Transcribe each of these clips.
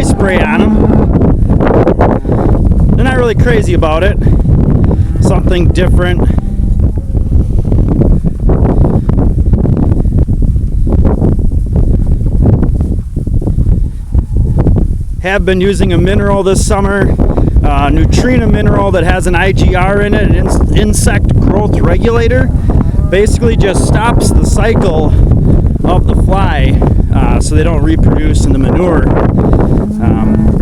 fly spray on them. They're not really crazy about it. Something different. Have been using a mineral this summer, Neutrina mineral that has an IGR in it, an insect growth regulator. Basically just stops the cycle of the fly so they don't reproduce in the manure.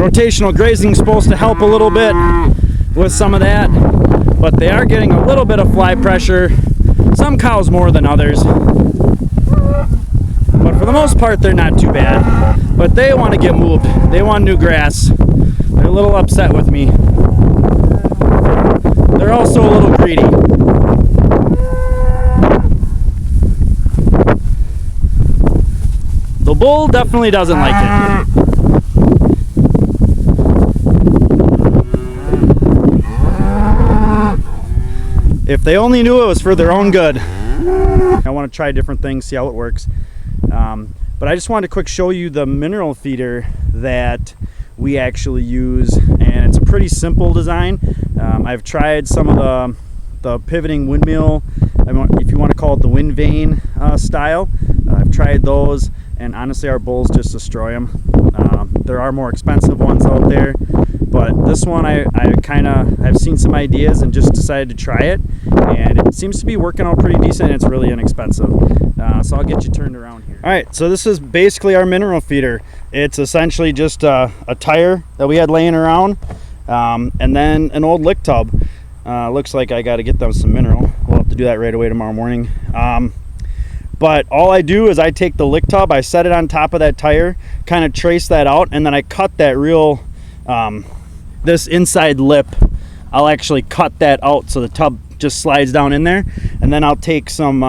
Rotational grazing is supposed to help a little bit with some of that, but they are getting a little bit of fly pressure, some cows more than others, but for the most part they're not too bad. But they want to get moved. They want new grass. They're a little upset with me. They're also a little greedy. The bull definitely doesn't like it. If they only knew it was for their own good. I want to try different things, see how it works. But I just wanted to quick show you the mineral feeder that we actually use, and it's a pretty simple design. I've tried some of the pivoting windmill, if you want to call it the wind vane style. I've tried those, and honestly our bulls just destroy them. There are more expensive ones out there, but this one I've seen some ideas and just decided to try it, and it seems to be working out pretty decent, and it's really inexpensive. So I'll get you turned around here. Alright, so this is basically our mineral feeder. It's essentially just a tire that we had laying around, and then an old lick tub. Looks like I got to get them some mineral. We'll have to do that right away tomorrow morning. But all I do is I take the lick tub, I set it on top of that tire, kind of trace that out, and then I cut that real, this inside lip, I'll actually cut that out so the tub just slides down in there, and then I'll take some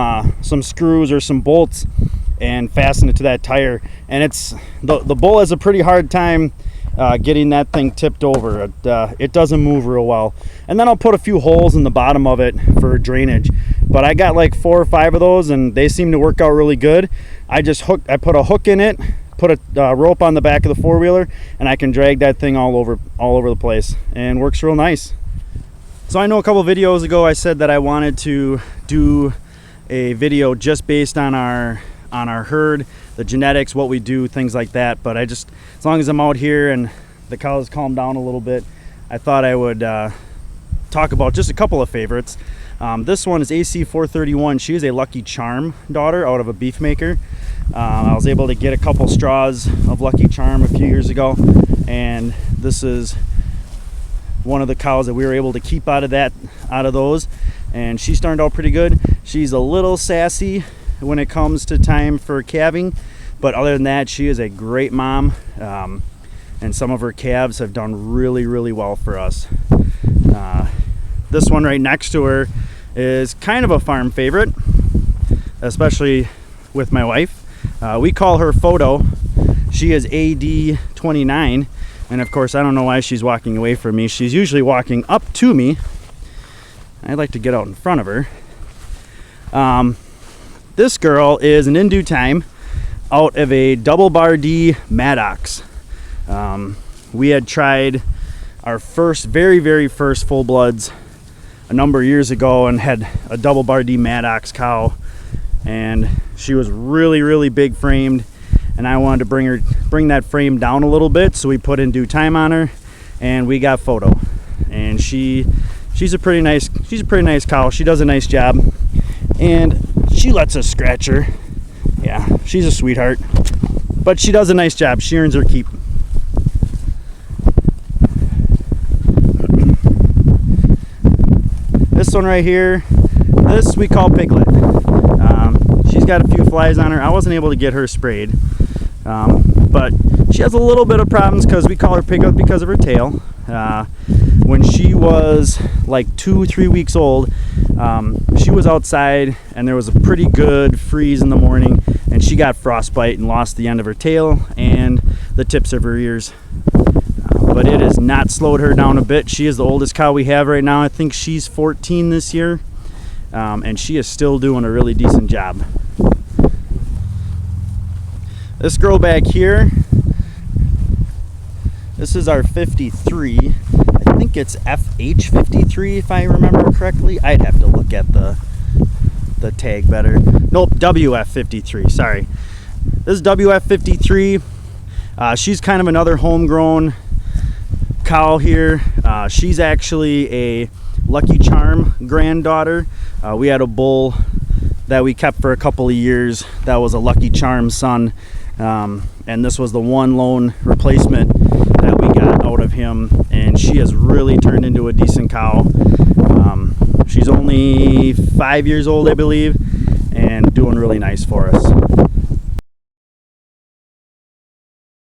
screws or some bolts and fasten it to that tire. And it's the bull has a pretty hard time getting that thing tipped over. It doesn't move real well. And then I'll put a few holes in the bottom of it for drainage, but I got like 4 or 5 of those and they seem to work out really good. I put a hook in it, put a rope on the back of the four-wheeler, and I can drag that thing all over the place, and works real nice. So I know a couple videos ago I said that I wanted to do a video just based on our herd, the genetics, what we do, things like that. But as long as I'm out here and the cows calm down a little bit, I thought I would talk about just a couple of favorites. This one is AC 431. She is a Lucky Charm daughter out of a beef maker. I was able to get a couple straws of Lucky Charm a few years ago, and this is one of the cows that we were able to keep out of those, and she started out pretty good. She's a little sassy when it comes to time for calving, but other than that, she is a great mom, and some of her calves have done really well for us. This one right next to her is kind of a farm favorite, especially with my wife. We call her Photo. She is AD 29. And of course, I don't know why she's walking away from me. She's usually walking up to me. I'd like to get out in front of her. This girl is an in due time out of a double bar D Maddox. We had tried our very first full bloods a number of years ago and had a double bar D Maddox cow, and she was really big framed. And I wanted to bring that frame down a little bit, so we put in due time on her, and we got Photo. And she's a pretty nice cow. She does a nice job, and she lets us scratch her. Yeah, she's a sweetheart, but she does a nice job. She earns her keep. This one right here, this we call Piglet. She's got a few flies on her. I wasn't able to get her sprayed. But she has a little bit of problems because we call her Piglet because of her tail. When she was like 2-3 weeks old, she was outside and there was a pretty good freeze in the morning, and she got frostbite and lost the end of her tail and the tips of her ears. But it has not slowed her down a bit. She is the oldest cow we have right now. I think she's 14 this year, and she is still doing a really decent job. This girl back here, This is our 53. I think it's FH53 if I remember correctly. I'd have to look at the tag better. Nope, WF53, sorry. This is WF53. She's kind of another homegrown cow here. She's actually a Lucky Charm granddaughter. We had a bull that we kept for a couple of years that was a Lucky Charm son, and this was the one lone replacement that we got out of him, and she has really turned into a decent cow. She's only 5 years old, I believe, and doing really nice for us.